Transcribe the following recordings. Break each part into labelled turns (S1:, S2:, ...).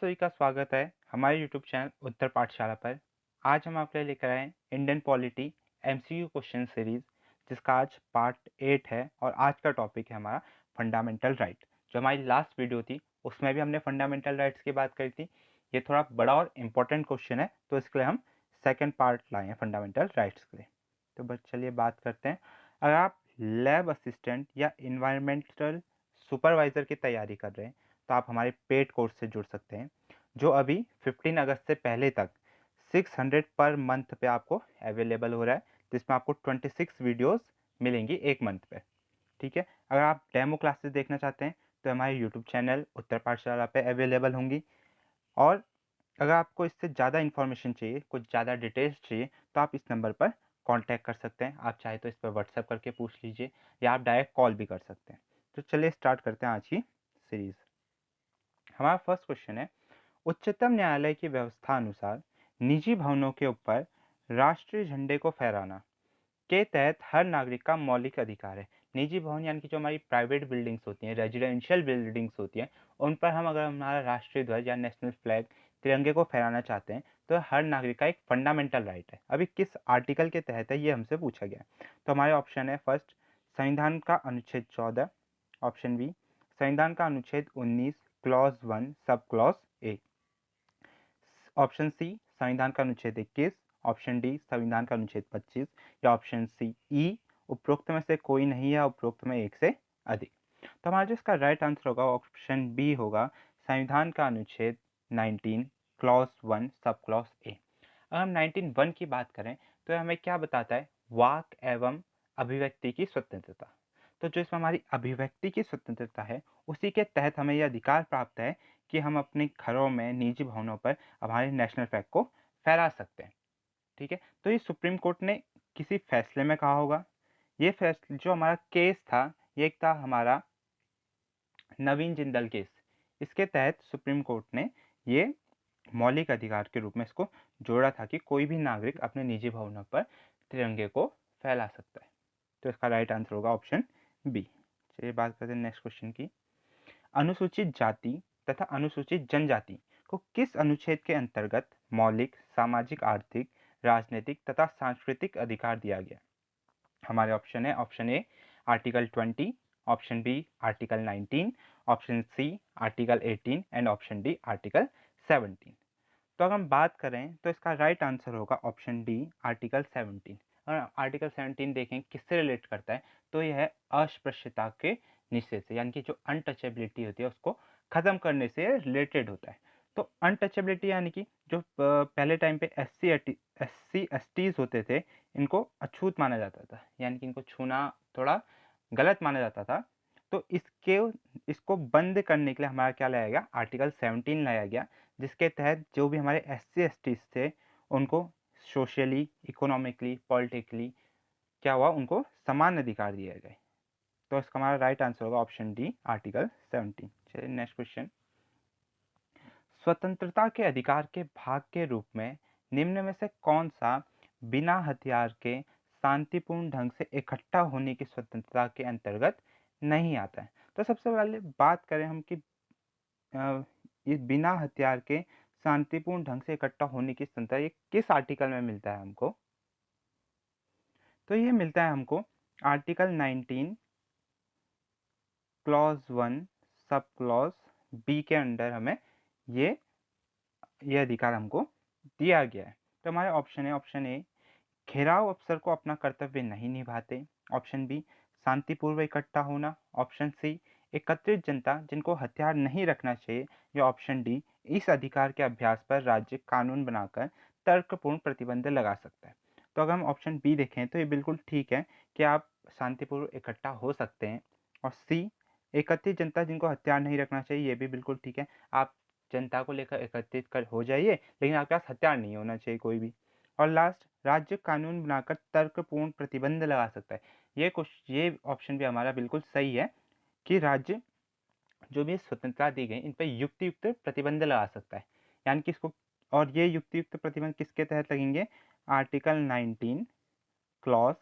S1: सभी का स्वागत है हमारे यूट्यूब चैनल उत्तर पाठशाला पर। आज हम आपके लिए लेकर आए हैं Indian polity MCQ question series, जिसका आज पार्ट 8 है और आज का टॉपिक है हमारा फंडामेंटल राइट। जो हमारी लास्ट वीडियो थी उसमें भी हमने फंडामेंटल राइट्स की बात करी थी। ये थोड़ा बड़ा और इम्पोर्टेंट क्वेश्चन है, तो इसके लिए हम सेकेंड पार्ट लाए हैं फंडामेंटल राइट्स के लिए। तो बस चलिए बात करते हैं। अगर आप लैब असिस्टेंट या इन्वायरमेंटल सुपरवाइज़र की तैयारी कर रहे हैं तो आप हमारे पेड कोर्स से जुड़ सकते हैं, जो अभी 15 अगस्त से पहले तक 600 पर मंथ पे आपको अवेलेबल हो रहा है, जिसमें आपको 26 वीडियोस मिलेंगी एक मंथ पे। ठीक है, अगर आप डेमो क्लासेस देखना चाहते हैं तो हमारे यूट्यूब चैनल उत्तर पाठशाला पे अवेलेबल होंगी। और अगर आपको इससे ज़्यादा इन्फॉर्मेशन चाहिए, कुछ ज़्यादा डिटेल्स चाहिए, तो आप इस नंबर पर कांटेक्ट कर सकते हैं। आप चाहे तो इस पर व्हाट्सएप करके पूछ लीजिए या आप डायरेक्ट कॉल भी कर सकते हैं। तो चलिए स्टार्ट करते हैं आज की सीरीज़। हमारा फर्स्ट क्वेश्चन है, उच्चतम न्यायालय की व्यवस्था अनुसार निजी भवनों के ऊपर राष्ट्रीय झंडे को फहराना के तहत हर नागरिक का मौलिक अधिकार है। निजी भवन यानी कि जो हमारी प्राइवेट बिल्डिंग्स होती हैं, रेजिडेंशियल बिल्डिंग्स होती हैं, उन पर हम अगर हमारा राष्ट्रीय ध्वज या नेशनल फ्लैग तिरंगे को फहराना चाहते हैं तो हर नागरिक का एक फंडामेंटल राइट है। अभी किस आर्टिकल के तहत है ये हमसे पूछा गया है। तो हमारे ऑप्शन है, फर्स्ट संविधान का अनुच्छेद 14, ऑप्शन बी संविधान का अनुच्छेद 19 clause 1 sub clause A, option C संविधान का अनुच्छेद 21, ऑप्शन डी संविधान का अनुच्छेद 25, या ऑप्शन सी ई उपरोक्त में से कोई नहीं है, उपरोक्त में एक से अधिक। तो हमारा जो इसका राइट आंसर होगा ऑप्शन बी होगा, संविधान का अनुच्छेद 19 क्लॉज 1 सब क्लॉज ए। अगर हम 19(1) की बात करें तो यह हमें क्या बताता है, वाक एवं अभिव्यक्ति की स्वतंत्रता। तो जो इसमें हमारी अभिव्यक्ति की स्वतंत्रता है उसी के तहत हमें यह अधिकार प्राप्त है कि हम अपने घरों में, निजी भवनों पर हमारे नेशनल फ्लैग को फहरा सकते हैं। ठीक है, तो ये सुप्रीम कोर्ट ने किसी फैसले में कहा होगा। ये फैसला जो हमारा केस था, ये एक था हमारा नवीन जिंदल केस। इसके तहत सुप्रीम कोर्ट ने ये मौलिक अधिकार के रूप में इसको जोड़ा था कि कोई भी नागरिक अपने निजी भवनों पर तिरंगे को फैला सकता है। तो इसका राइट आंसर होगा ऑप्शन बी। चलिए बात करते हैं नेक्स्ट क्वेश्चन की। अनुसूचित जाति तथा अनुसूचित जनजाति को किस अनुच्छेद के अंतर्गत मौलिक सामाजिक, आर्थिक, राजनीतिक तथा सांस्कृतिक अधिकार दिया गया? हमारे ऑप्शन है, option A article 20, option B article 19, option C article 18 and option D article 17। तो अगर हम बात करें तो इसका राइट आंसर होगा ऑप्शन डी आर्टिकल 17। और आर्टिकल 17 देखें किससे रिलेट करता है, तो यह है अस्पृश्यता के निषेध से, यानी कि जो अनटचेबिलिटी होती है उसको खत्म करने से रिलेटेड होता है। तो अनटचेबिलिटी यानी कि जो पहले टाइम पे एससी एसटीज होते थे, इनको अछूत माना जाता था, यानी कि इनको छूना थोड़ा गलत माना जाता था। तो इसको बंद करने के लिए हमारा क्या लाया गया, आर्टिकल 17 लाया गया, जिसके तहत जो भी हमारे एससी एसटीज थे उनको सोशली, इकोनॉमिकली, पॉलिटिकली क्या हुआ, उनको समान अधिकार दिए गए। तो इसका हमारा राइट आंसर होगा ऑप्शन डी आर्टिकल 17। चलिए नेक्स्ट क्वेश्चन। स्वतंत्रता के अधिकार के भाग के रूप में निम्न में से कौन सा बिना हथियार के शांतिपूर्ण ढंग से इकट्ठा होने की स्वतंत्रता के अंतर्गत नहीं आता है? तो सबसे पहले बात करें हम कि ये बिना हथियार के शांतिपूर्ण ढंग से इकट्ठा होने की स्वतंत्रता ये किस आर्टिकल में मिलता है हमको? तो ये मिलता है हमको article 19 clause 1 sub clause B के अंडर हमें ये अधिकार हमको दिया गया है। तो हमारे ऑप्शन है, ऑप्शन ए घेराव अफसर को अपना कर्तव्य नहीं निभाते, ऑप्शन बी शांतिपूर्व इकट्ठा होना, ऑप्शन सी एकत्रित जनता जिनको हथियार नहीं रखना चाहिए, या ऑप्शन डी इस अधिकार के अभ्यास पर राज्य कानून बनाकर तर्कपूर्ण प्रतिबंध लगा सकता है। तो अगर हम ऑप्शन बी देखें तो ये बिल्कुल ठीक है कि आप शांतिपूर्व इकट्ठा हो सकते हैं, और सी एकत्रित जनता जिनको हथियार नहीं रखना चाहिए, ये भी बिल्कुल ठीक है। आप जनता को लेकर एकत्रित कर हो जाइए, लेकिन आपके पास हथियार नहीं होना चाहिए कोई भी। और लास्ट, राज्य कानून बनाकर तर्कपूर्ण प्रतिबंध लगा सकता है। ये ऑप्शन भी हमारा बिल्कुल सही है कि राज्य जो भी स्वतंत्रता दी गई इन पर युक्ति युक्त प्रतिबंध लगा सकता है, यानी कि इसको, और ये युक्ति युक्त प्रतिबंध किसके तहत लगेंगे, आर्टिकल 19 क्लॉज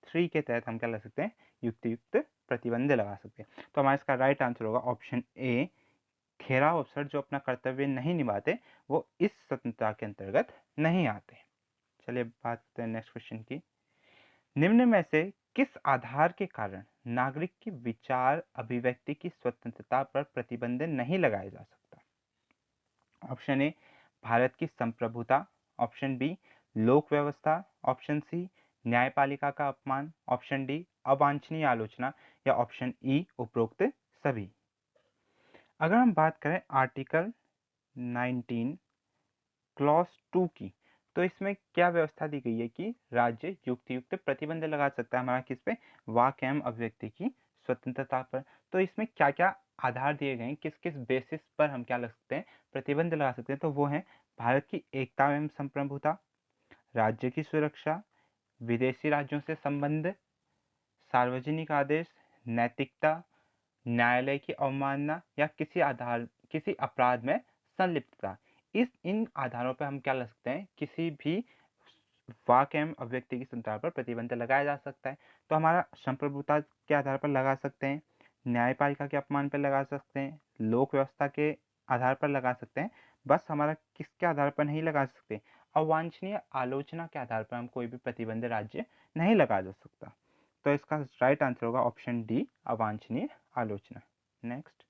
S1: 3 के तहत हम क्या लगा सकते हैं, युक्ति युक्त प्रतिबंध लगा सकते हैं। तो हमारा इसका राइट आंसर होगा ऑप्शन ए घेराव अफसर जो अपना कर्तव्य नहीं निभाते वो इस स्वतंत्रता के अंतर्गत नहीं आते। चलिए बात करते हैं नेक्स्ट क्वेश्चन की। निम्न में से किस आधार के कारण नागरिक की विचार अभिव्यक्ति की स्वतंत्रता पर प्रतिबंध नहीं लगाया जा सकता? ऑप्शन ए भारत की संप्रभुता, ऑप्शन बी लोक व्यवस्था, ऑप्शन सी न्यायपालिका का अपमान, ऑप्शन डी अवांछनीय आलोचना या ऑप्शन ई उपरोक्त सभी। अगर हम बात करें आर्टिकल 19 क्लॉज 2 की, तो इसमें क्या व्यवस्था दी गई है कि राज्य युक्त युक्त प्रतिबंध लगा सकता है हमारा किस पे, वाक एवं अभिव्यक्ति की स्वतंत्रता पर। तो इसमें क्या क्या आधार दिए गए हैं, किस किस बेसिस पर हम क्या लग सकते हैं, प्रतिबंध लगा सकते हैं, तो वो है भारत की एकता एवं संप्रभुता, राज्य की सुरक्षा, विदेशी राज्यों से संबंध, सार्वजनिक आदेश, नैतिकता, न्यायालय की अवमानना या किसी अपराध में संलिप्तता। इन आधारों पर हम क्या लग सकते हैं, किसी भी वाक एवं अभिव्यक्ति की स्वतंत्रता पर प्रतिबंध लगाया जा सकता है। तो हमारा संप्रभुता के आधार पर लगा सकते हैं, न्यायपालिका के अपमान पर लगा सकते हैं, लोक व्यवस्था के आधार पर लगा सकते हैं। बस हमारा किसके आधार पर नहीं लगा सकते, अवांछनीय आलोचना के आधार पर हम कोई भी प्रतिबंध राज्य नहीं लगा जा सकता। तो इसका राइट आंसर होगा ऑप्शन डी अवांछनीय आलोचना। नेक्स्ट,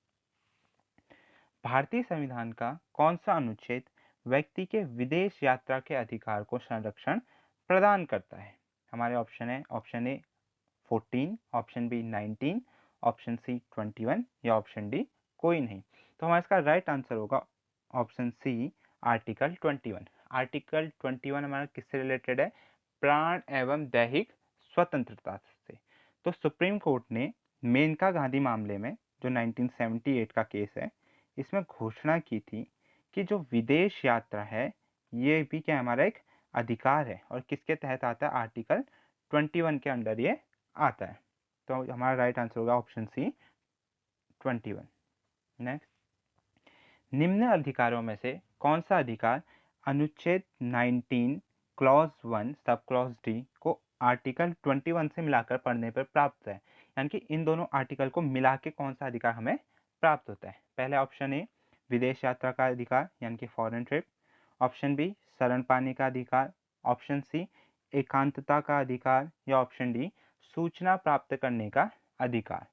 S1: भारतीय संविधान का कौन सा अनुच्छेद व्यक्ति के विदेश यात्रा के अधिकार को संरक्षण प्रदान करता है? हमारे ऑप्शन है, option A 14, option B 19, option C 21 या ऑप्शन डी कोई नहीं। तो हमारा इसका राइट आंसर होगा ऑप्शन सी आर्टिकल 21। आर्टिकल 21 हमारा किससे रिलेटेड है, प्राण एवं दैहिक स्वतंत्रता से। तो सुप्रीम कोर्ट ने मेनका गांधी मामले में, जो 1978 का केस है, इसमें घोषणा की थी कि जो विदेश यात्रा है ये भी क्या हमारा एक अधिकार है और किसके तहत आता है, आर्टिकल 21 के अंडर ये आता है। तो हमारा राइट आंसर होगा ऑप्शन सी 21। नेक्स्ट, निम्न अधिकारों में से कौन सा अधिकार अनुच्छेद 19 क्लॉज 1 सब क्लॉज डी को आर्टिकल 21 से मिलाकर पढ़ने पर प्राप्त है? यानी कि इन दोनों आर्टिकल को मिला के कौन सा अधिकार हमें प्राप्त होता है? पहले ऑप्शन ए विदेश यात्रा का अधिकार यानी कि फॉरेन ट्रिप, ऑप्शन बी शरण पाने का अधिकार, ऑप्शन सी एकांतता का अधिकार या ऑप्शन डी सूचना प्राप्त करने का अधिकार।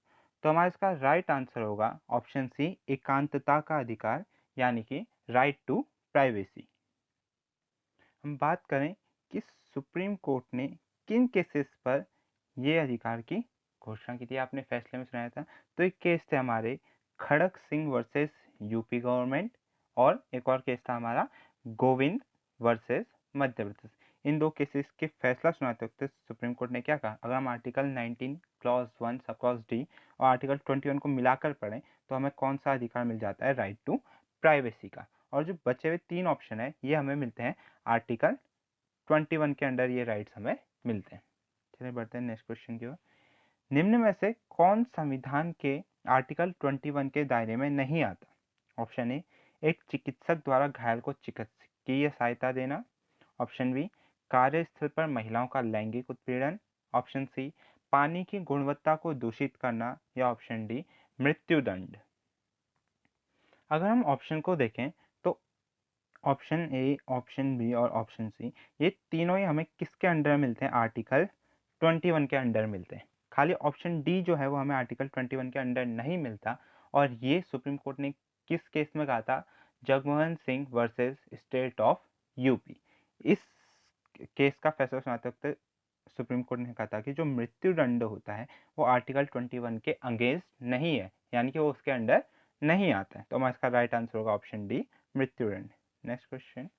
S1: तो हमारा इसका राइट आंसर होगा ऑप्शन सी एकांतता का अधिकार यानी कि राइट टू प्राइवेसी। हम बात करें कि सुप्रीम कोर्ट ने किन केसेस पर यह अधिकार की घोषणा की थी, आपने फैसले में सुनाया था। तो एक केस थे हमारे खड़क सिंह वर्सेस यूपी गवर्नमेंट और एक और केस था हमारा गोविंद वर्सेस मध्य प्रदेश। इन दो केसेस के फैसला सुनाते वक्त सुप्रीम कोर्ट ने क्या कहा, अगर हम article 19 clause 1 sub clause D और आर्टिकल 21 को मिलाकर पढ़ें तो हमें कौन सा अधिकार मिल जाता है, राइट टू प्राइवेसी का। और जो बचे हुए तीन ऑप्शन है ये हमें मिलते हैं आर्टिकल 21 के अंडर, ये राइट्स हमें मिलते हैं। चलिए बढ़ते हैं नेक्स्ट क्वेश्चन की ओर। निम्न में से कौन संविधान के आर्टिकल 21 के दायरे में नहीं आता? ऑप्शन ए एक चिकित्सक द्वारा घायल को चिकित्सकीय सहायता देना, ऑप्शन बी कार्यस्थल पर महिलाओं का लैंगिक उत्पीड़न, ऑप्शन सी पानी की गुणवत्ता को दूषित करना या ऑप्शन डी मृत्युदंड। अगर हम ऑप्शन को देखें तो ऑप्शन ए, ऑप्शन बी और ऑप्शन सी ये तीनों ही हमें किसके अंडर मिलते हैं, आर्टिकल 21 के अंडर मिलते हैं। खाली ऑप्शन डी जो है वो हमें आर्टिकल 21 के अंडर नहीं मिलता। और ये सुप्रीम कोर्ट ने किस केस में कहा था, Jagmohan Singh versus state of UP. इस केस का फैसला सुनाते वक्त सुप्रीम कोर्ट ने कहा था कि जो मृत्युदंड होता है वो आर्टिकल 21 के अगेंस्ट नहीं है, यानी कि वो उसके अंडर नहीं आता है। तो हमारा इसका राइट आंसर होगा ऑप्शन डी मृत्युदंड। नेक्स्ट क्वेश्चन,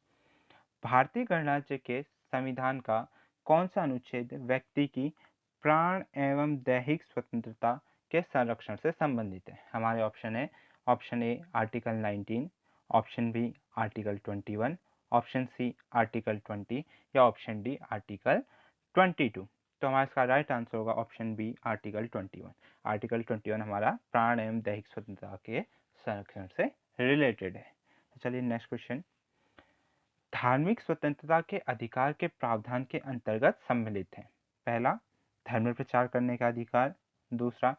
S1: भारतीय गणराज्य के संविधान का कौन सा अनुच्छेद व्यक्ति की प्राण एवं दैहिक स्वतंत्रता के संरक्षण से संबंधित है? हमारे ऑप्शन है, option A article 19, option B article 21, option C article 20 या ऑप्शन डी आर्टिकल 22। तो हमारा इसका राइट आंसर होगा ऑप्शन बी आर्टिकल 21। आर्टिकल 21 हमारा प्राण एवं दैहिक स्वतंत्रता के संरक्षण से रिलेटेड है। चलिए नेक्स्ट क्वेश्चन, धार्मिक स्वतंत्रता के अधिकार के प्रावधान के अंतर्गत सम्मिलित हैं? पहला धर्म प्रचार करने का अधिकार, दूसरा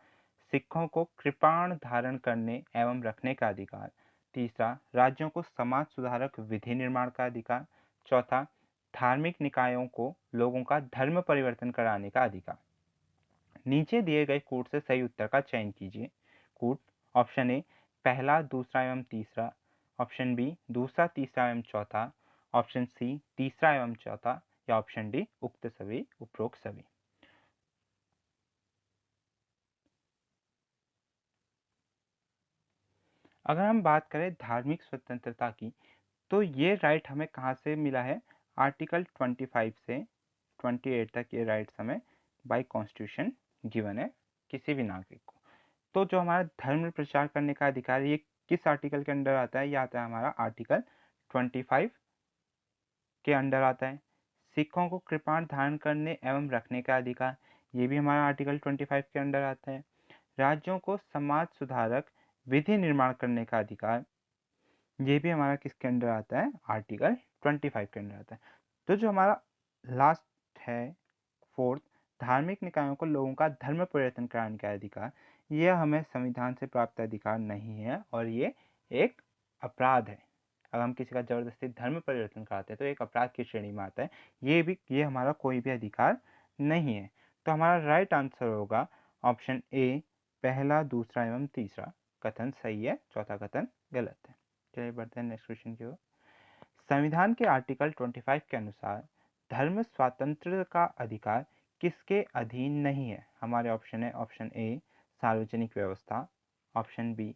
S1: सिखों को कृपाण धारण करने एवं रखने का अधिकार, तीसरा, राज्यों को समाज सुधारक विधि निर्माण का अधिकार। चौथा, धार्मिक निकायों को लोगों का धर्म परिवर्तन कराने का अधिकार। नीचे दिए गए कूट से सही उत्तर का चयन कीजिए। कूट: ऑप्शन ए पहला, दूसरा एवं तीसरा। ऑप्शन बी दूसरा, तीसरा एवं चौथा। ऑप्शन सी तीसरा एवं चौथा, या ऑप्शन डी उक्त सभी, उपरोक्त सभी। अगर हम बात करें धार्मिक स्वतंत्रता की, तो ये राइट हमें कहाँ से मिला है? आर्टिकल 25 से 28 तक ये राइट्स हमें बाय कॉन्स्टिट्यूशन गिवन है किसी भी नागरिक को। तो जो हमारा धर्म प्रचार करने का अधिकार है, ये किस आर्टिकल के अंडर आता है? ये आता है हमारा आर्टिकल 25 के अंडर आता है। सिखों को कृपाण धारण करने एवं रखने का अधिकार, ये भी हमारा आर्टिकल 25 के अंडर आता है। राज्यों को समाज सुधारक विधि निर्माण करने का अधिकार, ये भी हमारा किसके अंडर आता है? आर्टिकल 25 के अंडर आता है। तो जो हमारा लास्ट है, फोर्थ, धार्मिक निकायों को लोगों का धर्म परिवर्तन कराने का अधिकार, यह हमें संविधान से प्राप्त अधिकार नहीं है और ये एक अपराध है। अगर हम किसी का जबरदस्ती धर्म परिवर्तन कराते हैं तो एक अपराध की श्रेणी में आता है। ये हमारा कोई भी अधिकार नहीं है। तो हमारा राइट आंसर होगा ऑप्शन ए, पहला, दूसरा एवं तीसरा कथन सही है, चौथा कथन गलत है। चलिए बढ़ते हैं नेक्स्ट क्वेश्चन की ओर। संविधान के आर्टिकल 25 के अनुसार धर्म स्वातंत्र्य का अधिकार किसके अधीन नहीं है? हमारे ऑप्शन है, ऑप्शन ए सार्वजनिक व्यवस्था, ऑप्शन बी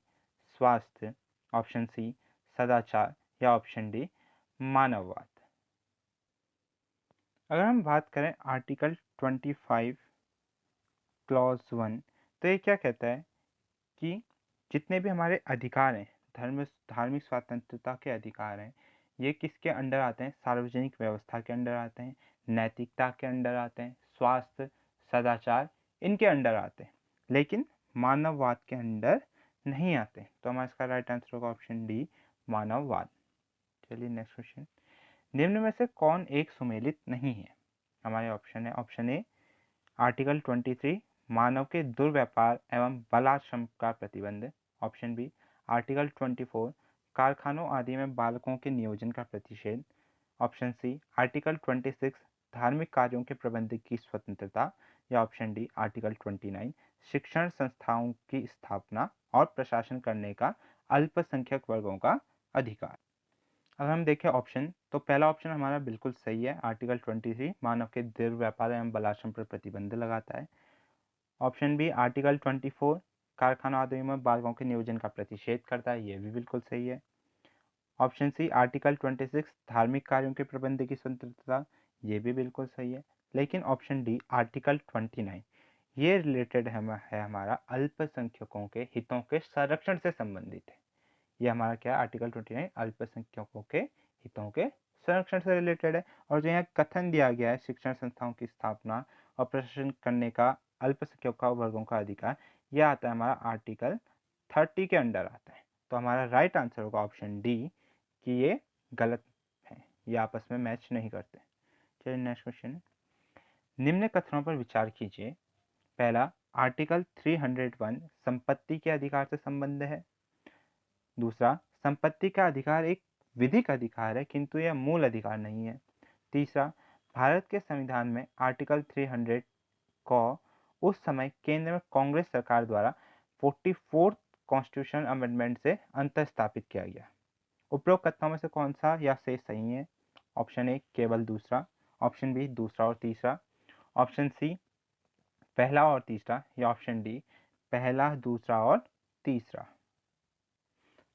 S1: स्वास्थ्य, ऑप्शन सी सदाचार, या ऑप्शन डी मानववाद। अगर हम बात करें आर्टिकल 25 क्लॉज 1, तो ये क्या कहता है कि जितने भी हमारे अधिकार हैं, धार्मिक स्वतंत्रता के अधिकार हैं, ये किसके अंडर आते हैं? सार्वजनिक व्यवस्था के अंडर आते हैं, नैतिकता के अंडर आते हैं, स्वास्थ्य, सदाचार, इनके अंडर आते हैं, लेकिन मानववाद के अंडर नहीं आते। तो हमारा इसका राइट आंसर होगा ऑप्शन डी, मानववाद। चलिए नेक्स्ट क्वेश्चन। निम्न में से कौन एक सुमेलित नहीं है? हमारे ऑप्शन है, ऑप्शन ए आर्टिकल 23 मानव के दुर्व्यापार एवं बलाश्रम का प्रतिबंध। ऑप्शन बी आर्टिकल 24 कारखानों आदि में बालकों के नियोजन का प्रतिषेध। ऑप्शन सी आर्टिकल 26 धार्मिक कार्यों के प्रबंध की स्वतंत्रता, या ऑप्शन डी आर्टिकल 29 शिक्षण संस्थाओं की स्थापना और प्रशासन करने का अल्पसंख्यक वर्गों का अधिकार। अगर हम देखें ऑप्शन, तो पहला ऑप्शन हमारा बिल्कुल सही है। आर्टिकल 23 मानव के दुर्व्यापार एवं बलाश्रम पर प्रतिबंध लगाता है। ऑप्शन बी आर्टिकल 24 कारखानों आदि में बालकों के नियोजन का प्रतिषेध करता है, यह भी बिल्कुल सही है। ऑप्शन सी आर्टिकल 26 धार्मिक कार्यों के प्रबंध की स्वतंत्रता, ये भी बिल्कुल सही है। लेकिन ऑप्शन डी आर्टिकल 29 ये रिलेटेड है हमारा अल्पसंख्यकों के हितों के संरक्षण से संबंधित है। ये हमारा क्या है? आर्टिकल 29 अल्पसंख्यकों के हितों के संरक्षण से रिलेटेड है। और जो यहाँ कथन दिया गया है शिक्षण संस्थाओं की स्थापना और प्रशासन करने का अल्पसंख्यक वर्गों का अधिकार, यह आता है हमारा आर्टिकल 30 के अंडर आता है। तो हमारा राइट आंसर होगा ऑप्शन डी कि ये गलत है, ये आपस में मैच नहीं करते। चलिए नेक्स्ट क्वेश्चन। निम्न कथनों पर विचार कीजिए। पहला, आर्टिकल 301 संपत्ति के अधिकार से संबंध है। दूसरा, संपत्ति का अधिकार एक विधिक अधिकार है किंतु यह मूल अधिकार नहीं है। तीसरा, भारत के संविधान में आर्टिकल 300 को उस समय केंद्र में कांग्रेस सरकार द्वारा 44th कॉन्स्टिट्यूशन अमेंडमेंट से अंतःस्थापित किया गया। उपरोक्त कथनों में से कौन सा या से सही है? ऑप्शन ए केवल दूसरा, ऑप्शन बी दूसरा और तीसरा, ऑप्शन सी पहला और तीसरा, या ऑप्शन डी पहला, दूसरा और तीसरा।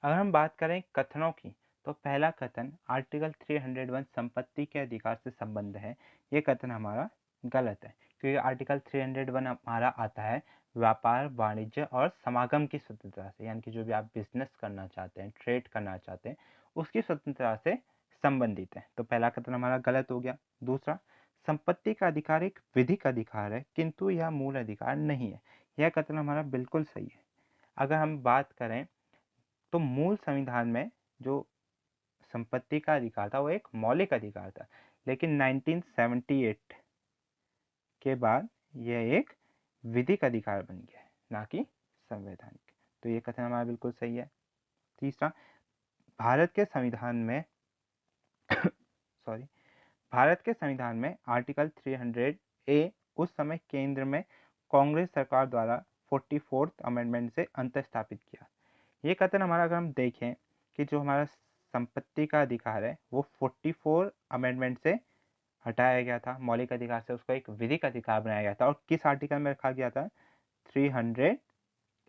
S1: अगर हम बात करें कथनों की, तो पहला कथन आर्टिकल 301 संपत्ति के अधिकार से संबंध है, ये कथन हमारा गलत है, क्योंकि आर्टिकल 301 हमारा आता है व्यापार, वाणिज्य और समागम की स्वतंत्रता से, यानी कि जो भी आप बिजनेस करना चाहते हैं, ट्रेड करना चाहते हैं, उसकी स्वतंत्रता से संबंधित है। तो पहला कथन हमारा गलत हो गया। दूसरा, संपत्ति का अधिकार एक विधिक अधिकार है किंतु यह मूल अधिकार नहीं है, यह कथन हमारा बिल्कुल सही है। अगर हम बात करें तो मूल संविधान में जो संपत्ति का अधिकार था वो एक मौलिक अधिकार था, लेकिन 1978 के बाद यह एक विधिक अधिकार बन गया है, ना कि संवैधानिक। तो ये कथन हमारा बिल्कुल सही है। तीसरा, भारत के संविधान में सॉरी भारत के संविधान में आर्टिकल 300 ए उस समय केंद्र में कांग्रेस सरकार द्वारा 44th अमेंडमेंट से अंतःस्थापित किया। ये कथन हमारा अगर हम देखें कि जो हमारा संपत्ति का अधिकार है वो 44 अमेंडमेंट से हटाया गया था, मौलिक अधिकार से उसको एक विधिक अधिकार बनाया गया था। और किस आर्टिकल में रखा गया था? 300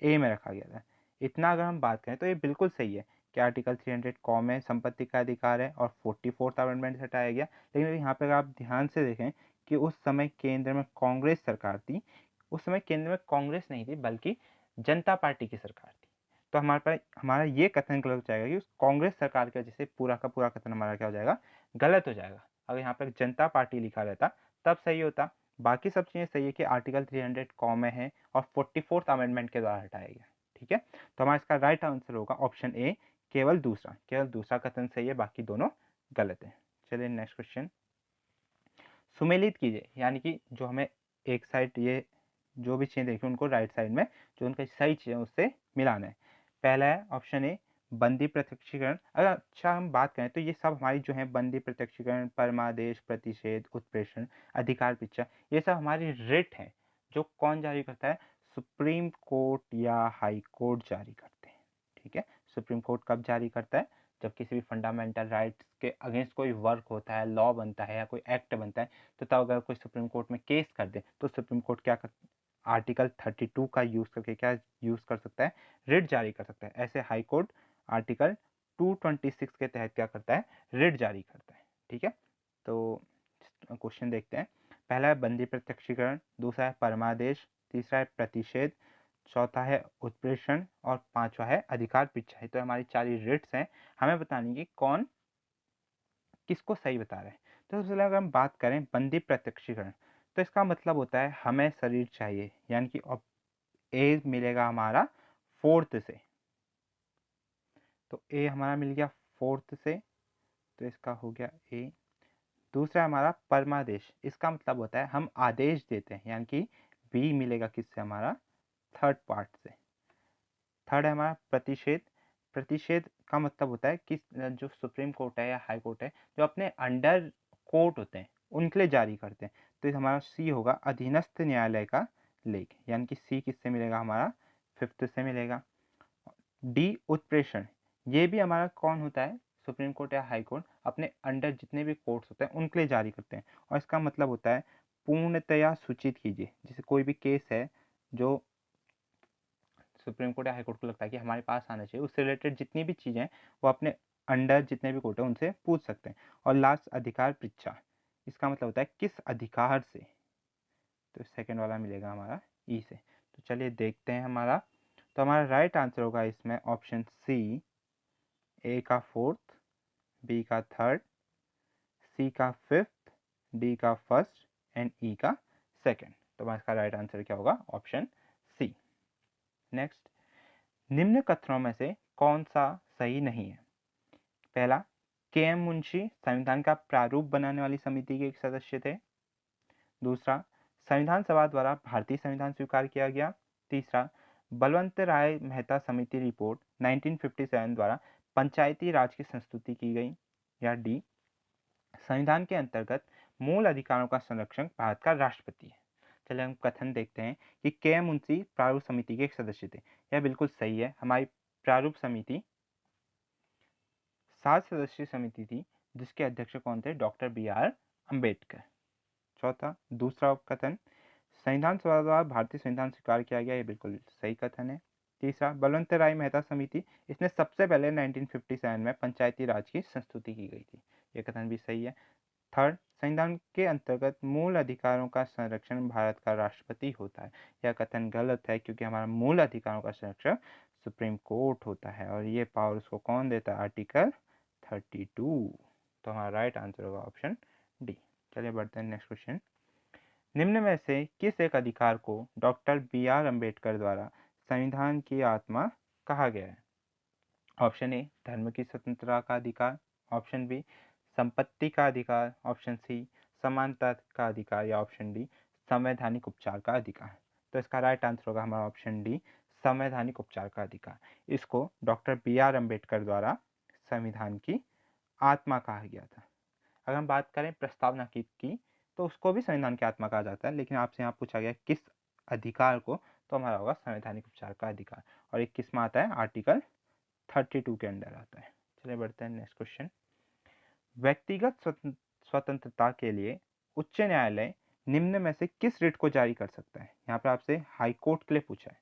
S1: ए में रखा गया था। इतना अगर हम बात करें तो ये बिल्कुल सही है कि आर्टिकल 300 कॉ में संपत्ति का अधिकार है और 44th अमेंडमेंट से हटाया गया। लेकिन यहाँ पर अगर आप ध्यान से देखें कि उस समय केंद्र में कांग्रेस सरकार थी, उस समय केंद्र में कांग्रेस नहीं थी बल्कि जनता पार्टी की सरकार थी। तो हमारा ये कथन गलत हो जाएगा कि उस कांग्रेस सरकार की वजह से पूरा का पूरा कथन हमारा क्या हो जाएगा? गलत हो जाएगा। अगर यहाँ पर जनता पार्टी लिखा रहता तब सही होता। बाकी सब चीज़ें सही है कि आर्टिकल 300 कॉ में है और 44th अमेंडमेंट के द्वारा हटाया गया। ठीक है, तो हमारा इसका राइट आंसर होगा ऑप्शन ए, केवल दूसरा कथन सही है, बाकी दोनों गलत है। चलिए नेक्स्ट क्वेश्चन। सुमेलित कीजिए, यानी कि जो हमें एक साइड ये जो भी चीज़ें देखी उनको राइट साइड में जो उनका सही चीज़ है उससे मिलाना है। पहला है ऑप्शन ए बंदी प्रत्यक्षीकरण। अगर अच्छा हम बात करें तो ये सब हमारी जो है बंदी प्रत्यक्षीकरण, परमादेश, प्रतिषेध, उत्प्रेषण, अधिकार पिच्छा, ये सब हमारी रिट है जो कौन जारी करता है? सुप्रीम कोर्ट या हाई कोर्ट जारी करते हैं। ठीक है, सुप्रीम कोर्ट कब जारी करता है? जब किसी भी फंडामेंटल राइट्स के अगेंस्ट कोई वर्क होता है, लॉ बनता है या कोई एक्ट बनता है, तो तब अगर कोई सुप्रीम कोर्ट में केस कर दे तो सुप्रीम कोर्ट क्या कर आर्टिकल 32 का यूज़ करके क्या यूज़ कर सकता है? रिट जारी कर सकता है। ऐसे हाई कोर्ट आर्टिकल 226 के तहत क्या करता है? रिट जारी करता है। ठीक है, तो क्वेश्चन देखते हैं। पहला है बंदी प्रत्यक्षीकरण, दूसरा है परमादेश, तीसरा है प्रतिषेध, चौथा है उत्प्रेषण और पांचवा है अधिकार पिच्छाई। तो हमारी 4 रिट्स हैं, हमें बतानी कि कौन किसको सही बता रहे हैं। तो सबसे पहले अगर हम बात करें बंदी प्रत्यक्षीकरण, तो इसका मतलब होता है हमें शरीर चाहिए, यानी कि ए मिलेगा हमारा 4th से, तो ए हमारा मिल गया 4th से, तो इसका हो गया ए। दूसरा हमारा परमादेश, इसका मतलब होता है हम आदेश देते हैं, यानी कि बी मिलेगा किससे? हमारा 3rd पार्ट से। थर्ड है हमारा प्रतिषेध। प्रतिषेध का मतलब होता है कि जो सुप्रीम कोर्ट है या हाई कोर्ट है जो अपने अंडर कोर्ट होते हैं उनके लिए जारी करते हैं। तो हमारा सी होगा अधीनस्थ न्यायालय का लेख, यानी कि सी किससे मिलेगा? हमारा 5th से मिलेगा। डी उत्प्रेषण, ये भी हमारा कौन होता है? सुप्रीम कोर्ट या हाई कोर्ट अपने अंडर जितने भी कोर्ट्स होते हैं उनके लिए जारी करते हैं। और इसका मतलब होता है पूर्णतया सूचित कीजिए। जैसे कोई भी केस है जो सुप्रीम कोर्ट या हाई कोर्ट को लगता है कि हमारे पास आना चाहिए, उससे रिलेटेड जितनी भी चीज़ें हैं वो अपने अंडर जितने भी कोर्ट हैं उनसे पूछ सकते हैं। और लास्ट अधिकार पृच्छा, इसका मतलब होता है किस अधिकार से, तो सेकंड वाला मिलेगा हमारा ई से। तो चलिए देखते हैं हमारा, तो हमारा राइट आंसर होगा इसमें ऑप्शन सी, ए का 4th, बी का 3rd, सी का 5th, डी का 1st एंड ई का 2nd। तो हमारा इसका राइट आंसर क्या होगा? ऑप्शन सी। नेक्स्ट, निम्न कथनों में से कौन सा सही नहीं है? पहला, के एम मुंशी संविधान का प्रारूप बनाने वाली समिति के एक सदस्य थे। दूसरा, संविधान सभा द्वारा भारतीय संविधान स्वीकार किया गया। तीसरा, बलवंत राय मेहता समिति रिपोर्ट 1957 द्वारा पंचायती राज की संस्तुति की गई। या डी, संविधान के अंतर्गत मूल अधिकारों का संरक्षण भारत का राष्ट्रपति है। चलिए हम कथन देखते हैं कि के एम मुंशी प्रारूप समिति के एक सदस्य थे। यह बिल्कुल सही है। हमारी प्रारूप समिति 7 सदस्यीय समिति थी जिसके अध्यक्ष कौन थे? Doctor B R Ambedkar. चौथा, दूसरा कथन, संविधान सभा द्वारा भारतीय संविधान स्वीकार किया गया, ये बिल्कुल सही कथन है। तीसरा, बलवंत राय मेहता समिति, इसने सबसे पहले 1957 में पंचायती राज की संस्तुति की गई थी, ये कथन भी सही है। थर्ड, संविधान के अंतर्गत मूल अधिकारों का संरक्षण भारत का राष्ट्रपति होता है, यह कथन गलत है क्योंकि हमारा मूल अधिकारों का संरक्षण सुप्रीम कोर्ट होता है और ये पावर उसको कौन देता है? आर्टिकल 32। तो हमारा राइट आंसर होगा ऑप्शन डी। चलिए बढ़ते हैं नेक्स्ट क्वेश्चन। निम्न में से किस एक अधिकार को डॉक्टर बी आर अम्बेडकर द्वारा संविधान की आत्मा कहा गया है? ऑप्शन ए, धर्म की स्वतंत्रता का अधिकार। ऑप्शन बी, संपत्ति का अधिकार। ऑप्शन सी, समानता का अधिकार। या ऑप्शन डी, संवैधानिक उपचार का अधिकार। तो इसका राइट आंसर होगा हमारा ऑप्शन डी, संवैधानिक उपचार का अधिकार। इसको डॉक्टर बी आर अम्बेडकर द्वारा संविधान की आत्मा कहा गया था। अगर हम बात करें प्रस्तावना की तो उसको भी संविधान की आत्मा कहा जाता है, लेकिन आपसे यहाँ पूछा गया किस अधिकार को, तो हमारा होगा संवैधानिक उपचार का अधिकार। और एक किस में आता है, आर्टिकल 32 के अंदर आता है। चलिए बढ़ते हैं नेक्स्ट क्वेश्चन। व्यक्तिगत स्वतंत्रता के लिए उच्च न्यायालय निम्न में से किस रिट को जारी कर सकता है? यहाँ पर आपसे हाई कोर्ट के लिए पूछा है,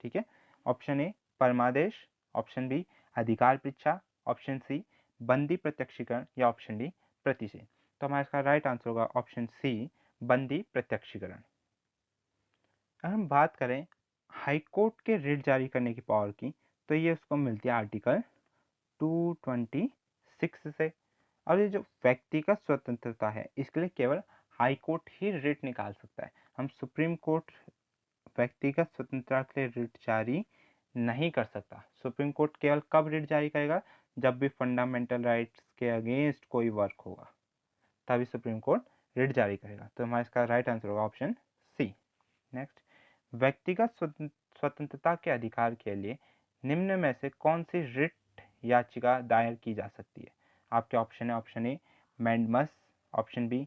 S1: ठीक है। ऑप्शन ए परमादेश, ऑप्शन बी अधिकार परीक्षा, ऑप्शन सी बंदी प्रत्यक्षीकरण या ऑप्शन डी प्रतिषेध। तो हमारा इसका राइट आंसर होगा ऑप्शन सी बंदी प्रत्यक्षीकरण। अगर हम बात करें हाई कोर्ट के रिट जारी करने की पावर की, तो ये उसको मिलती है आर्टिकल 226 से। और ये जो व्यक्तिगत स्वतंत्रता है, इसके लिए केवल हाई कोर्ट ही रिट निकाल सकता है। हम सुप्रीम कोर्ट व्यक्तिगत स्वतंत्रता के लिए रिट जारी नहीं कर सकता। सुप्रीम कोर्ट केवल कब रिट जारी करेगा, जब भी फंडामेंटल राइट्स के अगेंस्ट कोई वर्क होगा, तभी सुप्रीम कोर्ट रिट जारी करेगा। तो हमारा इसका राइट आंसर होगा ऑप्शन सी। नेक्स्ट, व्यक्तिगत स्वतंत्रता के अधिकार के लिए निम्न में से कौन सी रिट याचिका दायर की जा सकती है? आपके ऑप्शन है, option A mandamus, option B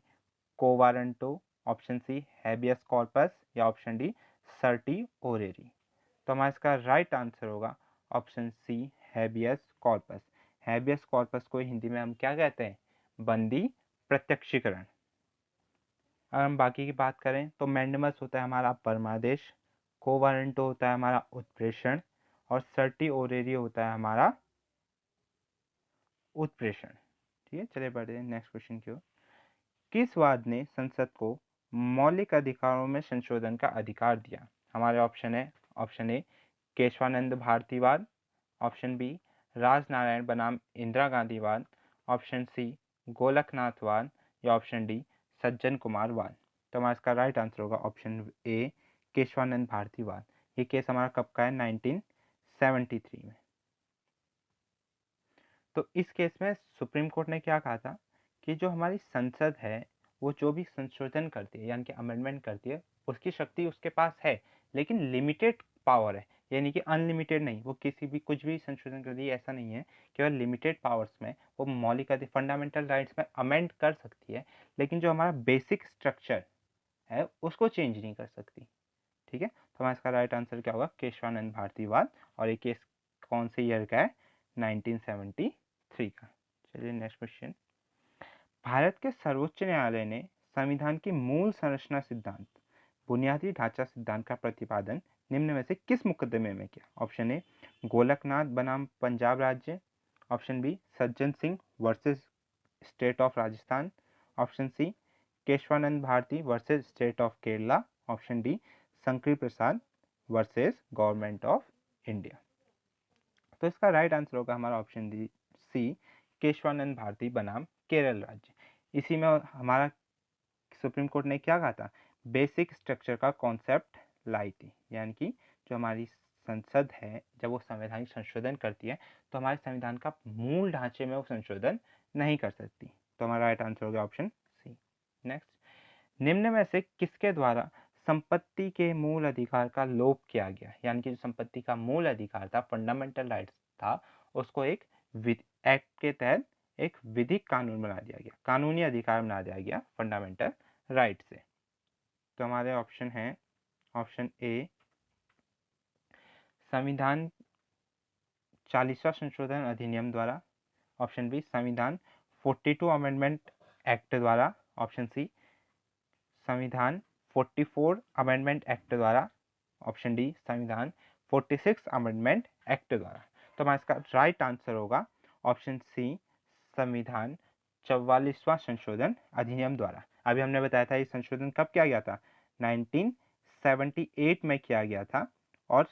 S1: quo warranto, option C habeas corpus या ऑप्शन डी सर्टी ओरेरी। तो हमारा इसका राइट आंसर होगा option C habeas corpus. Habeas corpus को हिंदी में हम क्या कहते हैं? बंदी प्रत्यक्षीकरण। अगर हम बाकी की बात करें तो मैंडमस होता है हमारा परमादेश, कोवारंटो होता है हमारा उत्प्रेषण और सर्टी ओरेरी होता है हमारा उत्प्रेषण। ठीक है, चलिए बढ़ते हैं नेक्स्ट क्वेश्चन की ओर। किस वाद ने संसद को मौलिक अधिकारों में संशोधन का अधिकार दिया? हमारे ऑप्शन है, ऑप्शन ए केशवानंद भारतीवाद, ऑप्शन बी राजनारायण बनाम इंदिरा गांधीवाद, ऑप्शन सी गोलकनाथवाद या ऑप्शन डी सज्जन कुमार वाद। तो हमारा इसका राइट आंसर होगा ऑप्शन ए केशवानंद भारतीवाद। ये केस हमारा कब का है? 1973 में। तो इस केस में सुप्रीम कोर्ट ने क्या कहा था कि जो हमारी संसद है वो जो भी संशोधन करती है यानी कि अमेंडमेंट करती है, उसकी शक्ति उसके पास है, लेकिन लिमिटेड पावर है, यानी कि अनलिमिटेड नहीं। वो किसी भी कुछ भी संशोधन कर दी, ऐसा नहीं है। केवल लिमिटेड पावर्स में वो मौलिक फंडामेंटल राइट्स में अमेंड कर सकती है, लेकिन जो हमारा बेसिक स्ट्रक्चर है उसको चेंज नहीं कर सकती। ठीक है, तो हमारा इसका राइट आंसर क्या होगा? केशवानंद भारतीवाद। और ये केस कौन से ईयर का है? 1973 का। चलिए नेक्स्ट क्वेश्चन। भारत के सर्वोच्च न्यायालय ने संविधान की मूल संरचना सिद्धांत, बुनियादी ढांचा सिद्धांत का प्रतिपादन निम्न में से किस मुकदमे में किया? ऑप्शन ए गोलकनाथ बनाम पंजाब राज्य, option B Sajjan Singh versus state of Rajasthan, option C Keshavananda Bharati versus state of Kerala, option D Shankar Prasad versus government of India. तो इसका राइट आंसर होगा हमारा option D C Keshavananda Bharati बनाम केरल राज्य। इसी में हमारा सुप्रीम कोर्ट ने क्या कहा था? बेसिक स्ट्रक्चर का कॉन्सेप्ट लाई थी, यानी कि जो हमारी संसद है जब वो संवैधानिक संशोधन करती है तो हमारे संविधान का मूल ढांचे में वो संशोधन नहीं कर सकती। तो हमारा राइट आंसर हो गया ऑप्शन सी। नेक्स्ट, निम्न में से किसके द्वारा संपत्ति के मूल अधिकार का लोप किया गया? यानी कि जो संपत्ति का मूल अधिकार था, फंडामेंटल राइट्स था, उसको एक एक्ट के तहत एक विधिक कानून बना दिया गया, कानूनी अधिकार बना दिया गया फंडामेंटल राइट से। तो हमारे ऑप्शन है, ऑप्शन ए संविधान 40वां संशोधन अधिनियम द्वारा, ऑप्शन बी संविधान 42 अमेंडमेंट एक्ट द्वारा, ऑप्शन सी संविधान 44 अमेंडमेंट एक्ट द्वारा, ऑप्शन डी संविधान 46 अमेंडमेंट एक्ट द्वारा। तो हमारा इसका राइट आंसर होगा ऑप्शन सी संविधान 44वां संशोधन अधिनियम द्वारा। अभी हमने बताया था ये संशोधन कब किया गया था? 1978 में किया गया था। और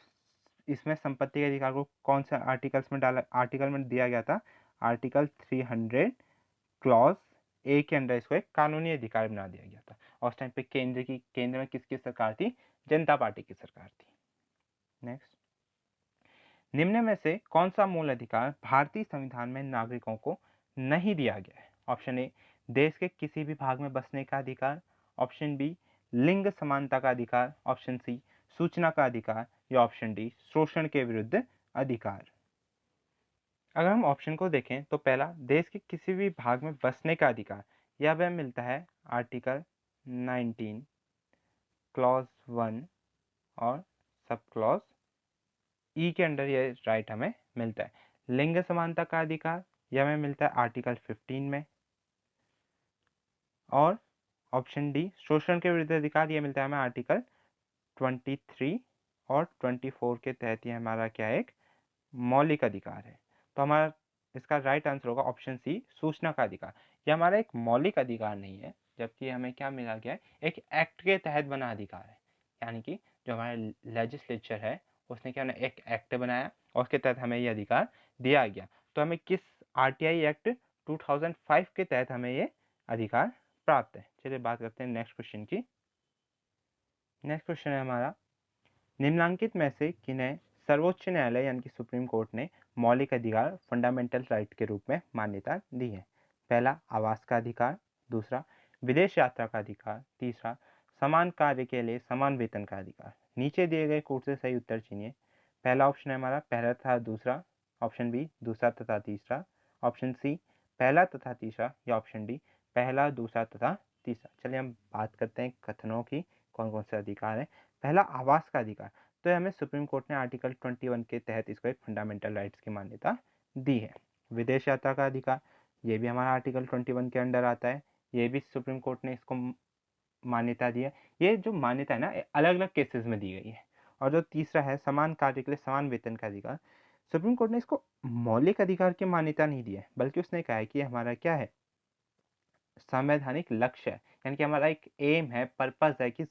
S1: इसमें संपत्ति के अधिकार को कौन से आर्टिकल्स में डाला, आर्टिकल में दिया गया था? आर्टिकल 300 क्लॉज ए के अंदर इसको एक कानूनी अधिकार बना दिया गया था। और उस टाइम पे केंद्र में किसकी सरकार थी? जनता पार्टी की सरकार थी। नेक्स्ट, निम्न में से कौन सा मूल अधिकार भारतीय संविधान में नागरिकों को नहीं दिया गया है? ऑप्शन ए देश के किसी भी भाग में बसने का अधिकार, ऑप्शन बी लिंग समानता का अधिकार, ऑप्शन सी सूचना का अधिकार या ऑप्शन डी शोषण के विरुद्ध अधिकार। अगर हम ऑप्शन को देखें तो पहला, देश के किसी भी भाग में बसने का अधिकार, यह हमें मिलता है आर्टिकल 19 क्लॉज 1 और सब क्लॉज ई के अंडर ये राइट हमें मिलता है। लिंग समानता का अधिकार, यह हमें मिलता है आर्टिकल 15 में। और ऑप्शन डी, शोषण के विरुद्ध अधिकार, ये मिलता है हमें आर्टिकल 23 और 24 के तहत। ये हमारा क्या है, एक मौलिक अधिकार है। तो हमारा इसका राइट आंसर होगा ऑप्शन सी, सूचना का अधिकार। यह हमारा एक मौलिक अधिकार नहीं है, जबकि हमें क्या मिला गया है, एक एक्ट के तहत बना अधिकार है। यानी कि जो हमारे लेजिस्लेचर है उसने क्या एक एक्ट बनाया और उसके तहत हमें ये अधिकार दिया गया। तो हमें किस आरटीआई एक्ट 2005 के तहत हमें ये अधिकार प्राप्त है। चलिए बात करते हैं नेक्स्ट क्वेश्चन की। नेक्स्ट क्वेश्चन है हमारा, निम्नलिखित में से किन्हें सर्वोच्च न्यायालय यानी कि सुप्रीम कोर्ट ने मौलिक अधिकार फंडामेंटल राइट के रूप में मान्यता दी है। पहला, आवास का अधिकार। दूसरा, विदेश यात्रा का अधिकार। तीसरा, समान कार्य के लिए समान वेतन का अधिकार। नीचे दिए गए कोड से सही उत्तर चुनिए। पहला ऑप्शन है हमारा पहला तथा दूसरा, ऑप्शन बी दूसरा तथा तीसरा, ऑप्शन सी पहला तथा तीसरा, या ऑप्शन डी पहला दूसरा तथा तीसरा। चलिए हम बात करते हैं कथनों की, कौन कौन से अधिकार हैं। पहला, आवास का अधिकार, तो हमें सुप्रीम कोर्ट ने आर्टिकल 21 के तहत इसको एक फंडामेंटल राइट्स की मान्यता दी है। विदेश यात्रा का अधिकार, ये भी हमारा आर्टिकल 21 के अंडर आता है, ये भी सुप्रीम कोर्ट ने इसको मान्यता दी है। ये जो मान्यता है ना, अलग अलग केसेस में दी गई है। और जो तीसरा है समान कार्य के लिए समान वेतन का अधिकार, सुप्रीम कोर्ट ने इसको मौलिक अधिकार की मान्यता नहीं दी है, बल्कि उसने कहा है कि हमारा क्या है, संवैधानिक लक्ष्य है। यानी कि हमारा एक एम है, पर्पस है कि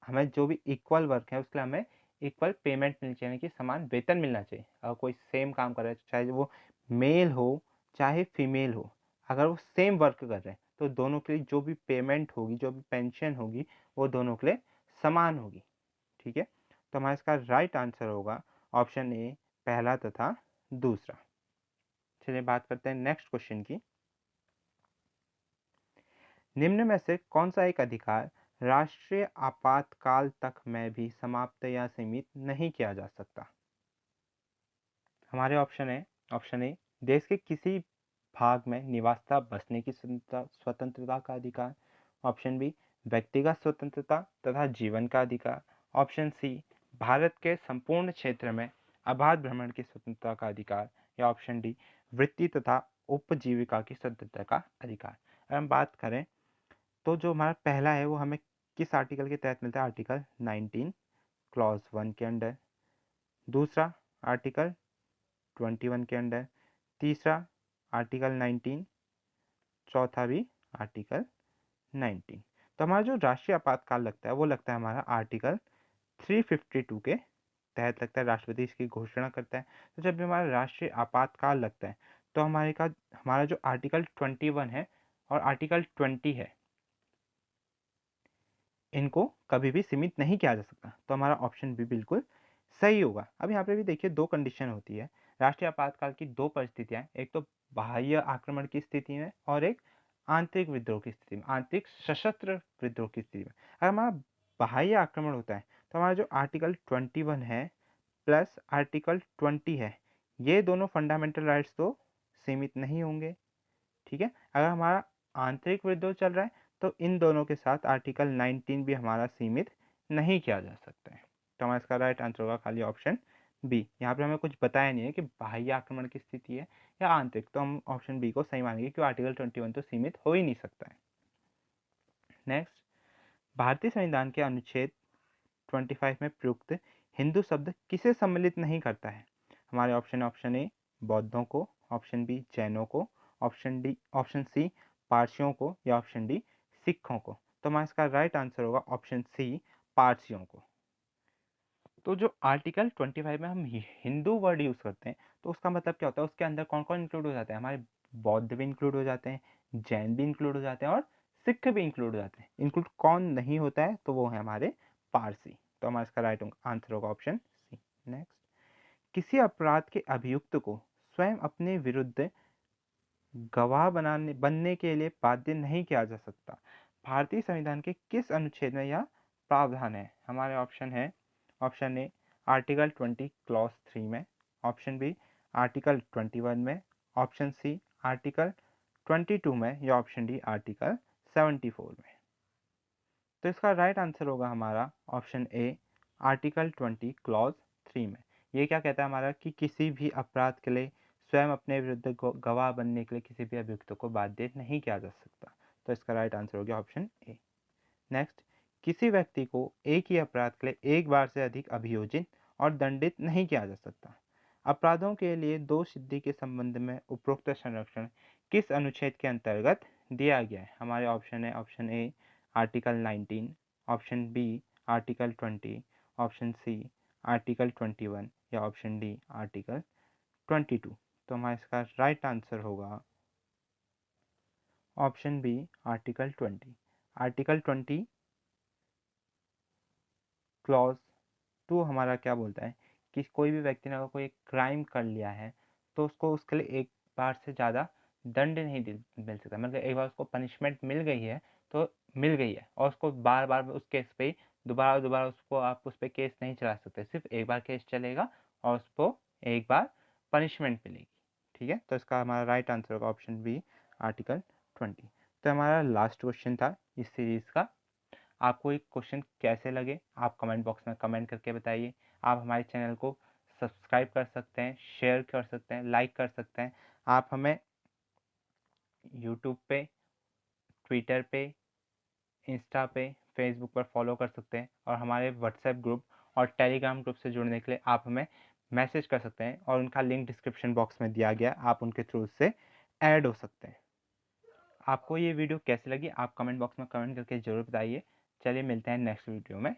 S1: हमें जो भी इक्वल वर्क है उसके लिए हमें इक्वल पेमेंट मिलनी चाहिए, यानी कि समान वेतन मिलना चाहिए। अगर कोई सेम काम कर रहा है, चाहे वो मेल हो चाहे फीमेल हो, अगर वो सेम वर्क कर रहे हैं तो दोनों के लिए जो भी पेमेंट होगी, जो भी पेंशन होगी, वो दोनों के लिए समान होगी। ठीक है, तो हमारा इसका राइट आंसर होगा ऑप्शन ए, पहला तथा दूसरा। चलिए बात करते हैं नेक्स्ट क्वेश्चन की। निम्न में से कौन सा एक अधिकार राष्ट्रीय आपातकाल तक में भी समाप्त या सीमित नहीं किया जा सकता? हमारे ऑप्शन है, ऑप्शन ए, देश के किसी भाग में निवासता बसने की स्वतंत्रता का अधिकार। ऑप्शन बी, व्यक्तिगत स्वतंत्रता तथा जीवन का अधिकार। ऑप्शन सी, भारत के संपूर्ण क्षेत्र में अबाध भ्रमण की स्वतंत्रता का अधिकार। या ऑप्शन डी, वृत्ति तथा उपजीविका की स्वतंत्रता का अधिकार। अगर हम बात करें तो जो हमारा पहला है वो हमें किस आर्टिकल के तहत मिलता है, आर्टिकल 19 क्लॉज 1 के अंडर। दूसरा, आर्टिकल 21 के अंडर। तीसरा, आर्टिकल 19। चौथा भी आर्टिकल 19। तो हमारा जो राष्ट्रीय आपातकाल लगता है वो लगता है हमारा आर्टिकल 352 के तहत लगता है। राष्ट्रपति इसकी घोषणा करता है। तो जब भी हमारा राष्ट्रीय आपातकाल लगता है तो हमारा जो आर्टिकल 21 है और आर्टिकल 20 है, इनको कभी भी सीमित नहीं किया जा सकता। तो हमारा ऑप्शन बी बिल्कुल सही होगा। अब यहाँ पे भी देखिए दो कंडीशन होती है। राष्ट्रीय आपातकाल की दो परिस्थितियां, एक तो बाह्य आक्रमण की स्थिति में और एक आंतरिक विद्रोह की स्थिति में, आंतरिक सशस्त्र विद्रोह की स्थिति में। अगर हमारा बाह्य आक्रमण होता है तो हमारा जो आर्टिकल 21 है प्लस आर्टिकल 20 है, ये दोनों फंडामेंटल राइट्स तो सीमित नहीं होंगे। ठीक है, अगर हमारा आंतरिक विद्रोह चल रहा है तो इन दोनों के साथ आर्टिकल 19 भी हमारा सीमित नहीं किया जा सकता है। तो हमारा इसका राइट आंसर होगा खाली ऑप्शन बी। यहाँ पे हमें कुछ बताया नहीं है कि बाह्य आक्रमण की स्थिति है या आंतरिक, तो हम ऑप्शन बी को सही मानेंगे क्योंकि आर्टिकल 21 तो सीमित हो ही नहीं सकता है। नेक्स्ट, भारतीय संविधान के अनुच्छेद 25 में प्रयुक्त हिंदू शब्द किसे सम्मिलित नहीं करता है? हमारे ऑप्शन, ऑप्शन ए बौद्धों को, ऑप्शन बी जैनों को, ऑप्शन डी, ऑप्शन सी पारसियों को, या ऑप्शन डी सिखों को। तो हमारा इसका राइट आंसर होगा ऑप्शन सी, पारसियों को। तो जो आर्टिकल 25 में हम हिंदू वर्ड यूज करते हैं तो उसका मतलब क्या होता है, उसके अंदर कौन कौन इंक्लूड हो जाते हैं? हमारे बौद्ध भी इंक्लूड हो जाते हैं, जैन भी इंक्लूड हो जाते हैं और सिख भी इंक्लूड हो जाते हैं। इंक्लूड कौन नहीं होता है तो वो है हमारे पारसी। तो हमारा इसका राइट आंसर होगा ऑप्शन सी। नेक्स्ट, किसी अपराध के अभियुक्त को स्वयं अपने विरुद्ध गवाह बनने के लिए बाध्य नहीं किया जा सकता। भारतीय संविधान के किस अनुच्छेद में यह प्रावधान है? हमारे ऑप्शन है, ऑप्शन ए आर्टिकल 20 क्लॉज 3 में, ऑप्शन बी आर्टिकल 21 में, ऑप्शन सी आर्टिकल 22 में, या ऑप्शन डी आर्टिकल 74 में। तो इसका राइट आंसर होगा हमारा ऑप्शन ए आर्टिकल 20 क्लॉज 3 में। ये क्या कहता है हमारा कि किसी भी अपराध के लिए स्वयं अपने विरुद्ध गवाह बनने के लिए किसी भी अभियुक्त को बाध्य नहीं किया जा सकता। तो इसका राइट आंसर हो गया ऑप्शन ए। नेक्स्ट, किसी व्यक्ति को एक ही अपराध के लिए एक बार से अधिक अभियोजित और दंडित नहीं किया जा सकता। अपराधों के लिए दोष सिद्धि के संबंध में उपरोक्त संरक्षण किस अनुच्छेद के अंतर्गत दिया गया है? हमारे ऑप्शन है option A article 19, option B article 20, option C article 21, या ऑप्शन डी आर्टिकल 22। तो हमारा इसका राइट आंसर होगा option B article 20। Article 20 clause 2 हमारा क्या बोलता है कि कोई भी व्यक्ति ने अगर कोई एक क्राइम कर लिया है तो उसको उसके लिए एक बार से ज़्यादा दंड नहीं मिल सकता। मतलब एक बार उसको पनिशमेंट मिल गई है तो मिल गई है, और उसको बार बार उस केस पे दोबारा दोबारा उसको आप उस पर केस नहीं चला सकते। सिर्फ एक बार केस चलेगा और उसको एक बार पनिशमेंट मिलेगी। ठीक है, तो इसका हमारा राइट आंसर होगा ऑप्शन बी आर्टिकल 20। तो हमारा लास्ट क्वेश्चन था इस सीरीज़ का। आपको एक क्वेश्चन कैसे लगे आप कमेंट बॉक्स में कमेंट करके बताइए। आप हमारे चैनल को सब्सक्राइब कर सकते हैं, शेयर कर सकते हैं, लाइक कर सकते हैं। आप हमें यूट्यूब पे, ट्विटर पे, इंस्टा पे, फेसबुक पर फॉलो कर सकते हैं, और हमारे व्हाट्सएप ग्रुप और टेलीग्राम ग्रुप से जुड़ने के लिए आप हमें मैसेज कर सकते हैं, और उनका लिंक डिस्क्रिप्शन बॉक्स में दिया गया, आप उनके थ्रू से ऐड हो सकते हैं। आपको ये वीडियो कैसी लगी आप कमेंट बॉक्स में कमेंट करके ज़रूर बताइए। चलिए मिलते हैं नेक्स्ट वीडियो में।